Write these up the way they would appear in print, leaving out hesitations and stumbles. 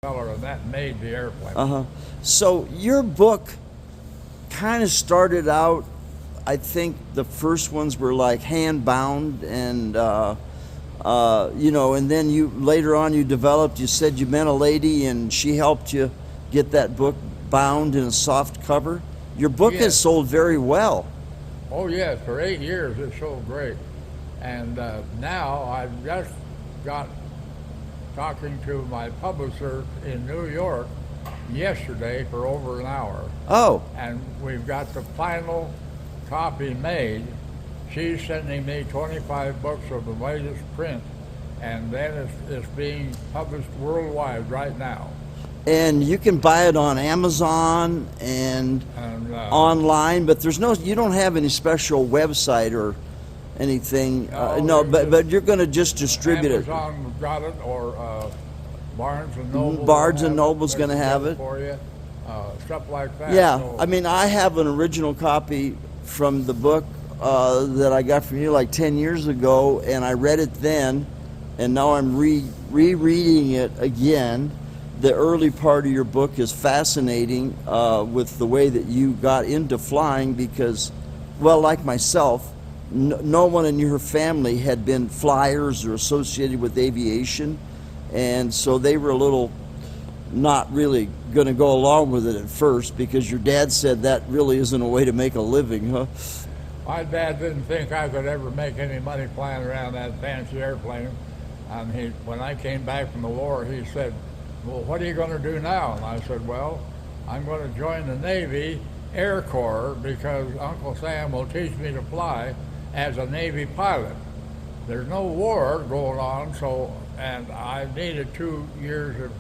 and that made the airplane. Uh-huh. So your book kind of started out, I think the first ones were like hand bound and you know, and then you later on you developed, you said you met a lady and she helped you get that book bound in a soft cover. Your book has Yes. sold very well. Oh yes, for 8 years it sold great. And now I've just got talking to my publisher in New York yesterday for over an hour. Oh, And we've got the final copy made. She's sending me 25 books of the latest print, and then it's being published worldwide right now. and you can buy it on Amazon and And online, but there's no, you don't have any special website or anything. No, No, you but just- you're going to just distribute it. Amazon got it, or Barnes and Noble. Barnes will and have it. Noble's They gonna can have get it. for you. Stuff like that. Yeah, So, I mean, I have an original copy from the book that I got from you like 10 years ago, and I read it then, and now I'm rereading it again. The early part of your book is fascinating with the way that you got into flying because, well, like myself, no one in your family had been flyers or associated with aviation, and so they were a little not really going to go along with it at first because your dad said that really isn't a way to make a living, huh? my dad didn't think I could ever make any money flying around that fancy airplane. And when I came back from the war, he said, "Well, what are you going to do now?" And I said, "Well, I'm going to join the Navy Air Corps because Uncle Sam will teach me to fly as a Navy pilot. There's no war going on, and I needed 2 years of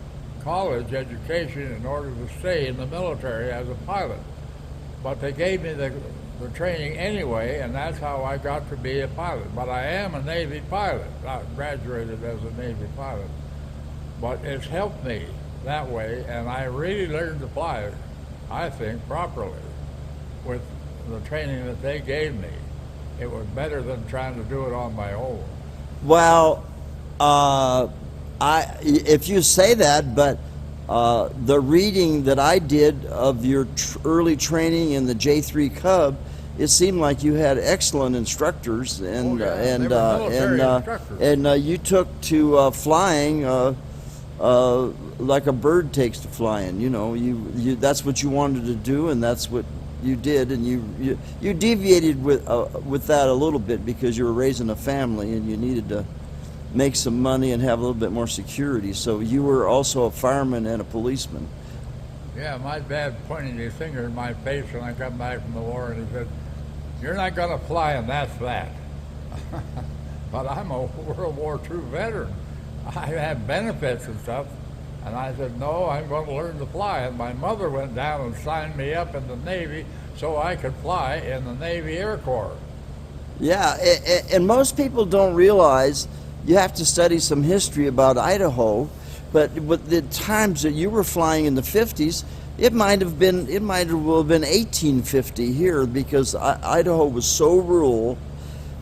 college education in order to stay in the military as a pilot. But they gave me the training anyway, and that's how I got to be a pilot. But I am a Navy pilot. I graduated as a Navy pilot. But it's helped me that way, and I really learned to fly, I think, properly with the training that they gave me. It was better than trying to do it on my own. Well, if you say that, but the reading that I did of your early training in the J3 Cub, it seemed like you had excellent instructors, and Oh, yeah, they were military instructors. You took to flying like a bird takes to flying. You know, you that's what you wanted to do, and that's what you did, and you deviated with that a little bit because you were raising a family and you needed to make some money and have a little bit more security. So you were also a fireman and a policeman. Yeah, my dad pointed his finger in my face when I come back from the war, and he said, "You're not going to fly, and that's that." But I'm a World War II veteran. I have benefits and stuff. And I said, "No, I'm going to learn to fly." And my mother went down and signed me up in the Navy so I could fly in the Navy Air Corps. Yeah, and most people don't realize you have to study some history about Idaho, but with the times that you were flying in the 50s, it might have been 1850 here because Idaho was so rural,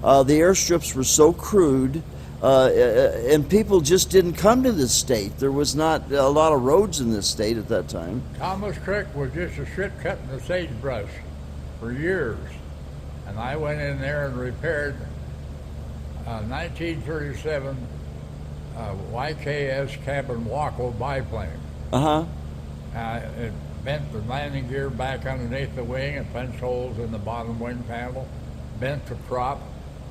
the airstrips were so crude, and people just didn't come to this state. There was not a lot of roads in this state at that time. Thomas Creek was just a strip cut in the sagebrush for years. And I went in there and repaired 1937 YKS Cabin Waco biplane. Uh-huh. It bent the landing gear back underneath the wing and punched holes in the bottom wing panel, bent the prop,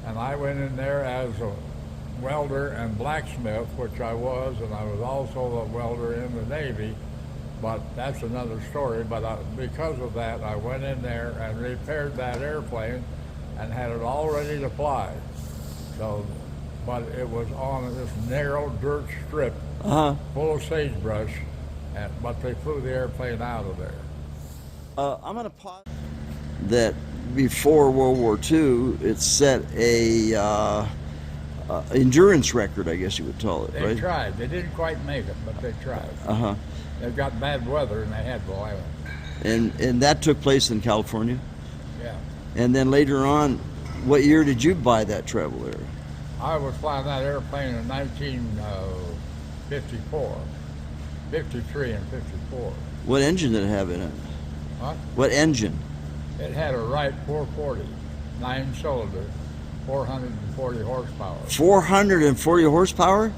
and I went in there as a welder and blacksmith, which I was, and I was also a welder in the Navy, but that's another story. But because of that, I went in there and repaired that airplane and had it all ready to fly. So, but it was on this narrow dirt strip full of sagebrush, but they flew the airplane out of there. I'm going to pause that before World War II, it set a endurance record, I guess you would call it, They right? tried. They didn't quite make it, but they tried. Uh-huh. They've got bad weather and they had violence. And that took place in California? Yeah. And then later on, what year did you buy that travel air? I was flying that airplane in 1954. 53 and 54. What engine did it have in it? Huh? What engine? It had a Wright 440, 9-cylinder, 440 horsepower. 440 horsepower?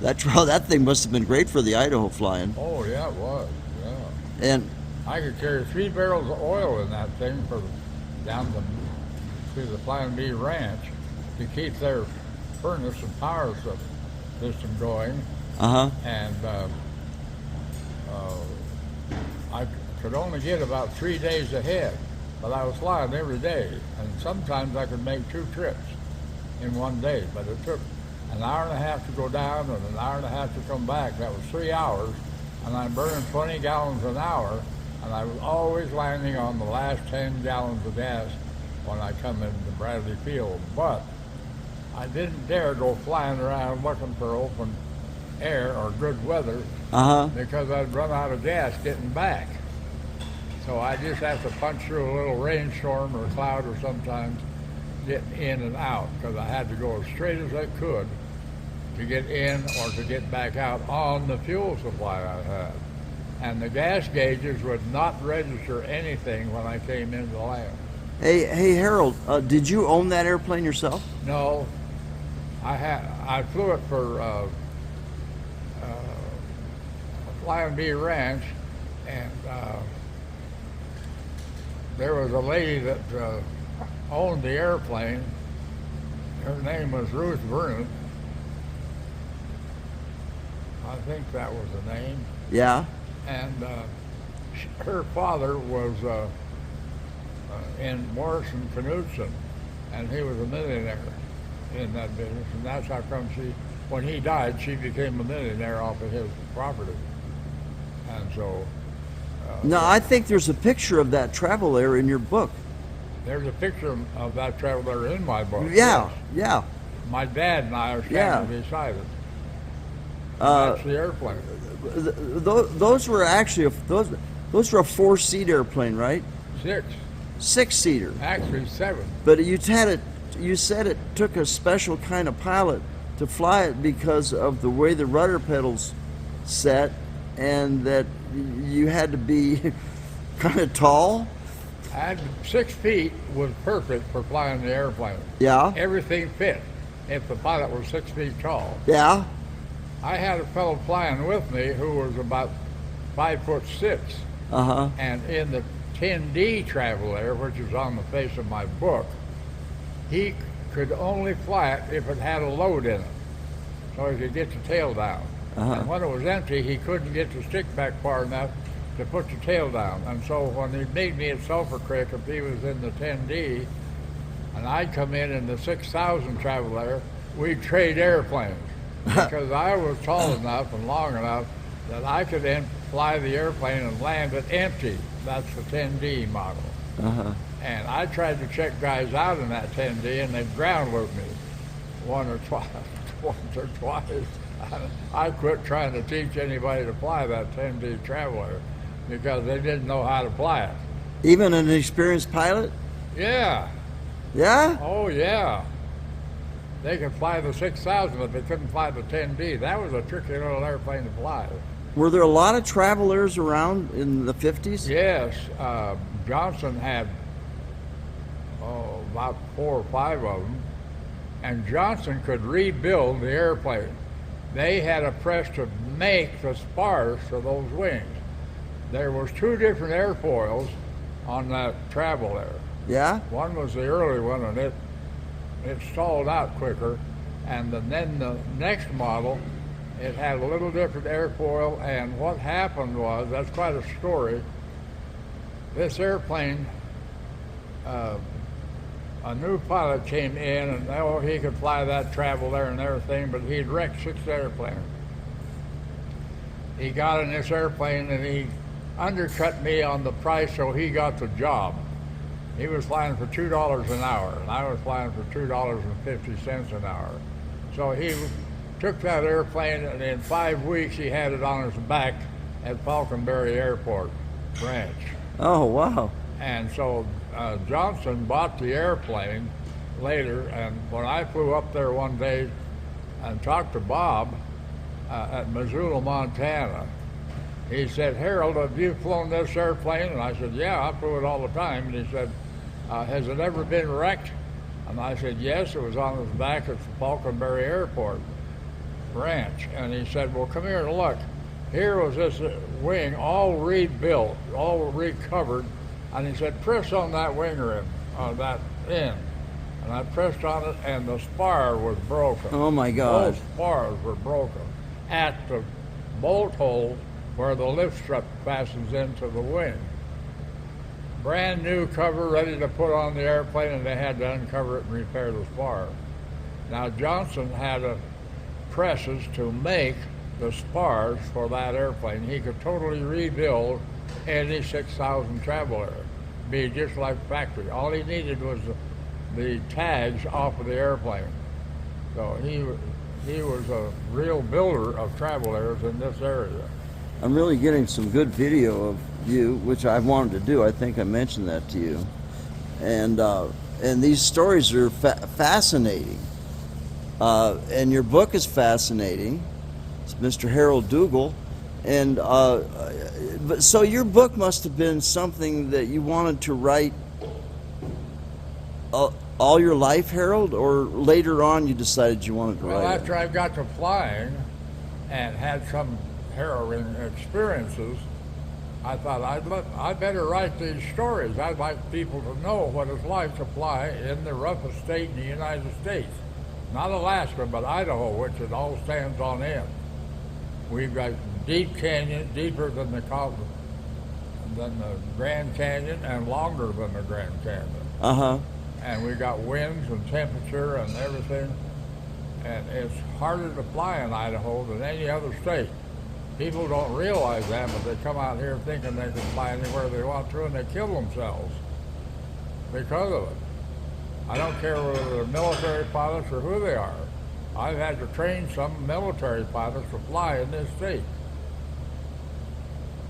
That thing must have been great for the Idaho flying. Oh, yeah, it was. Yeah. And I could carry 3 barrels of oil in that thing down to the Plan B ranch to keep their furnace and power system going. And I could only get about 3 days ahead, but I was flying every day, and sometimes I could make 2 trips in one day, but it took an hour and a half to go down and an hour and a half to come back. That was 3 hours, and I'm burning 20 gallons an hour, and I was always landing on the last 10 gallons of gas when I come into Bradley Field. But I didn't dare go flying around looking for open air or good weather because I'd run out of gas getting back. So I just have to punch through a little rainstorm or cloud or sometimes get in and out because I had to go as straight as I could to get in or to get back out on the fuel supply I had. And the gas gauges would not register anything when I came into the land. Hey Harold, did you own that airplane yourself? No, I flew it for Plan B Ranch, and there was a lady that owned the airplane. Her name was Ruth Vernon. I think that was the name. Yeah. And her father was in Morrison Knudsen, and he was a millionaire in that business, and that's how come when he died, she became a millionaire off of his property. And so... No, I think there's a picture of that travel air in your book. There's a picture of that traveler in my book. Yeah, yes. yeah. My dad and I are standing beside it. That's the airplane. Those were actually those were a 4-seat airplane, right? 6. 6-seater. Actually 7. But you said it took a special kind of pilot to fly it because of the way the rudder pedals set, and that you had to be kind of tall. 6 feet was perfect for flying the airplane. Yeah. Everything fit if the pilot was 6 feet tall. Yeah. I had a fellow flying with me who was about 5'6". And in the 10D Travel Air, which is on the face of my book, he could only fly it if it had a load in it, so he could get the tail down. And when it was empty, he couldn't get the stick back far enough to put the tail down. And so when he made me at Sulphur Creek, if he was in the 10D, and I'd come in the 6000 Travel Air, we'd trade airplanes. Because I was tall enough and long enough that I could fly the airplane and land it empty. That's the 10D model. And I tried to check guys out in that 10D, and they'd ground loop me once or twice. I quit trying to teach anybody to fly that 10D Traveler because they didn't know how to fly it. Even an experienced pilot? Yeah. Yeah? Oh, yeah. They could fly the 6000, but they couldn't fly the 10D. That was a tricky little airplane to fly. Were there a lot of travelers around in the 50s? Yes. Johnson had about 4 or 5 of them, and Johnson could rebuild the airplane. They had a press to make the spars for those wings. There was 2 different airfoils on that Travel Air. Yeah? One was the early one, and it stalled out quicker, and then the next model, it had a little different airfoil, and what happened was, that's quite a story, this airplane, a new pilot came in, and he could fly that Travel Air and everything, but he'd wrecked 6 airplanes. He got in this airplane and he undercut me on the price, so he got the job. He was flying for $2 an hour, and I was flying for $2.50 an hour. So he took that airplane, and in 5 weeks he had it on his back at Falconberry Airport Ranch. Oh, wow. And so Johnson bought the airplane later, and when I flew up there one day and talked to Bob at Missoula, Montana, he said, Harold, have you flown this airplane? And I said, yeah, I flew it all the time. And he said, has it ever been wrecked? And I said, yes, it was on its back at the Falconberry Airport ranch. And he said, well, come here and look. Here was this wing all rebuilt, all recovered. And he said, press on that wing rim, that end. And I pressed on it, and the spar was broken. Oh, my God. Both spars were broken at the bolt hole where the lift strut fastens into the wing. Brand new cover ready to put on the airplane, and they had to uncover it and repair the spar. Now, Johnson had presses to make the spars for that airplane. He could totally rebuild any 6,000 travel air, be just like factory. All he needed was the tags off of the airplane. So he was a real builder of travel airs in this area. I'm really getting some good video of you, which I wanted to do. I think I mentioned that to you. And these stories are fascinating. And your book is fascinating. It's Mr. Harold Dougal. And so your book must have been something that you wanted to write all your life, Harold, or later on you decided you wanted to write it? Well, after I got to flying and had some harrowing experiences, I thought I'd better write these stories. I'd like people to know what it's like to fly in the roughest state in the United States. Not Alaska, but Idaho, which it all stands on end. We've got deep canyon, deeper than the Grand Canyon, and longer than the Grand Canyon. Uh-huh. And we got winds and temperature and everything. And it's harder to fly in Idaho than any other state. People don't realize that, but they come out here thinking they can fly anywhere they want to, and they kill themselves because of it. I don't care whether they're military pilots or who they are. I've had to train some military pilots to fly in this state.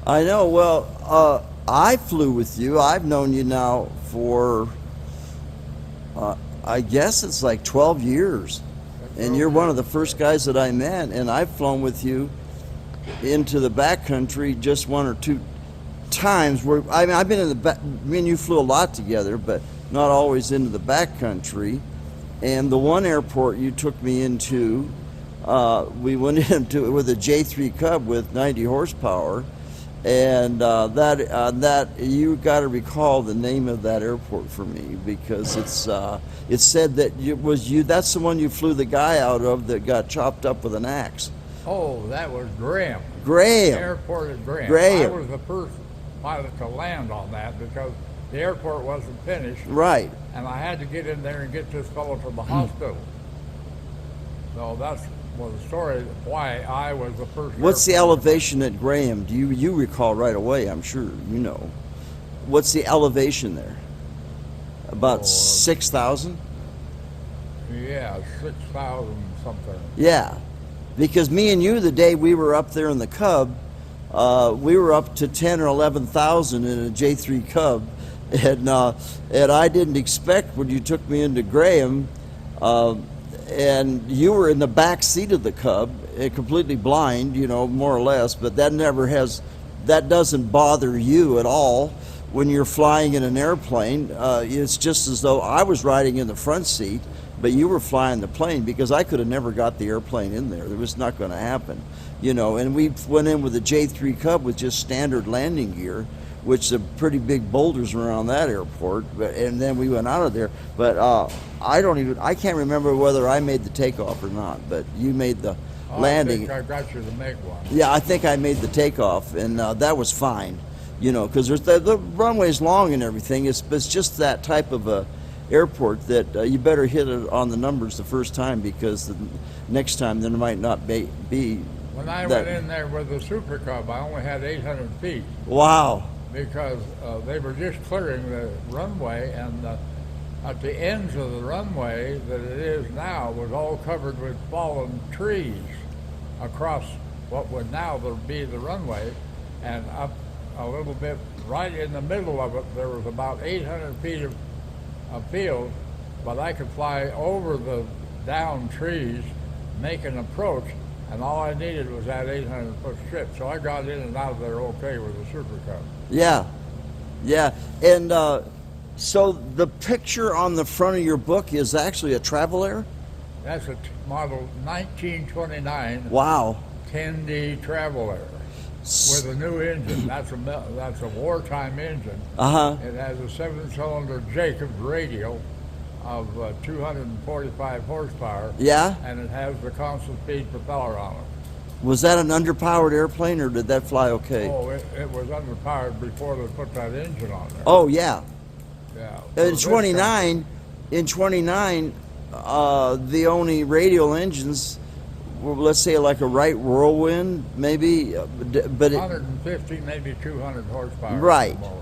I know. Well, I flew with you. I've known you now for, I guess it's like 12 years. And you're one of the first guys that I met. And I've flown with you into the backcountry just one or two times. Where I mean, I've been in the back. Me and you flew a lot together, but not always into the backcountry. And the one airport you took me into, we went into it with a J3 Cub with 90 horsepower. And that you got to recall the name of that airport for me, because it said that it was you. That's the one you flew the guy out of that got chopped up with an axe. Oh, that was Graham. Graham. The airport at Graham. Graham. I was the first pilot to land on that because the airport wasn't finished. Right. And I had to get in there and get this fellow to the hospital. So that's the story why I was the first. What's the elevation at Graham? Do you recall right away? I'm sure you know. What's the elevation there? About 6,000? Yeah, 6,000 something. Yeah, because me and you, the day we were up there in the Cub, we were up to 10 or 11,000 in a J3 Cub, and I didn't expect when you took me into Graham. And you were in the back seat of the Cub, completely blind, you know, more or less, but that doesn't bother you at all when you're flying in an airplane. It's just as though I was riding in the front seat, but you were flying the plane, because I could have never got the airplane in there. It was not going to happen, you know. And we went in with a J3 Cub with just standard landing gear, which are pretty big boulders around that airport, and then we went out of there. But I can't remember whether I made the takeoff or not, but you made the landing. I think I got you to make one. Yeah, I think I made the takeoff, and that was fine, you know, because the runway's long and everything. It's just that type of a airport that you better hit it on the numbers the first time, because the next time there might not be. When I went in there with the Super Cub, I only had 800 feet. Wow. Because they were just clearing the runway, and at the ends of the runway that it is now was all covered with fallen trees across what would now be the runway, and up a little bit right in the middle of it there was about 800 feet of field, but I could fly over the downed trees, make an approach, and all I needed was that 800-foot strip. So I got in and out of there okay with the Super Cub. Yeah, yeah. And so the picture on the front of your book is actually a Travel Air? That's a model 1929 Wow. 10D Travel Air with a new engine. That's a wartime engine. Uh-huh. It has a 7-cylinder Jacobs radial of 245 horsepower. Yeah? And it has the constant speed propeller on it. Was that an underpowered airplane, or did that fly okay? Oh, it was underpowered before they put that engine on there. Oh, yeah. Yeah. In 29, the only radial engines were, let's say, like a Wright Whirlwind, maybe, but 150, maybe 200 horsepower. right. More